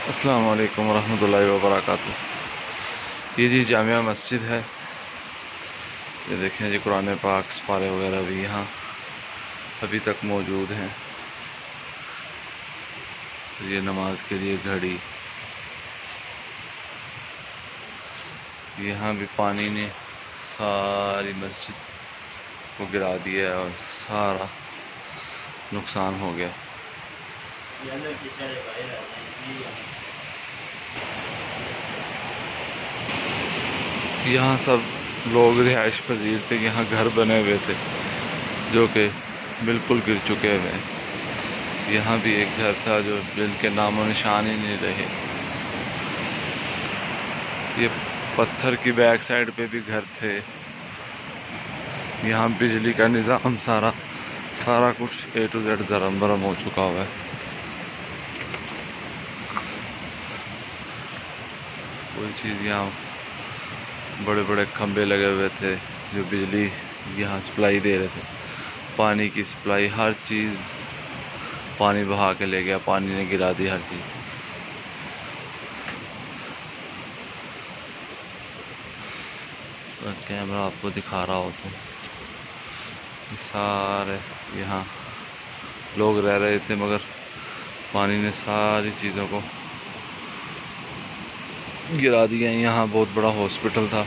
अस्सलाम वालेकुम रहमतुल्लाहि व बरकातुहू। ये जी जामिया मस्जिद है। ये देखें जी, कुरान पाक सपारे वगैरह भी यहाँ अभी तक मौजूद हैं। ये नमाज के लिए घड़ी, यहाँ भी पानी ने सारी मस्जिद को गिरा दिया है और सारा नुकसान हो गया। यहाँ सब लोग रिहाइश पजीर थे, यहाँ घर बने हुए थे जो कि बिल्कुल गिर चुके हुए हैं। यहाँ भी एक घर था जो जिनके नामो निशान ही नहीं रहे। ये पत्थर की बैक साइड पे भी घर थे। यहाँ बिजली का निज़ाम सारा कुछ A to Z धर्म भरम हो चुका हुआ है। कोई चीज़, यहाँ बड़े बड़े खंबे लगे हुए थे जो बिजली यहाँ सप्लाई दे रहे थे, पानी की सप्लाई, हर चीज़ पानी बहा के ले गया, पानी ने गिरा दी हर चीज़। तो कैमरा आपको दिखा रहा हो तो सारे यहाँ लोग रह रहे थे, मगर पानी ने सारी चीज़ों को गिरा दिया। यहाँ बहुत बड़ा हॉस्पिटल था।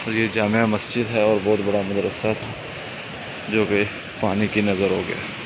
तो ये जामिया मस्जिद है और बहुत बड़ा मदरसा था जो कि पानी की नज़र हो गया।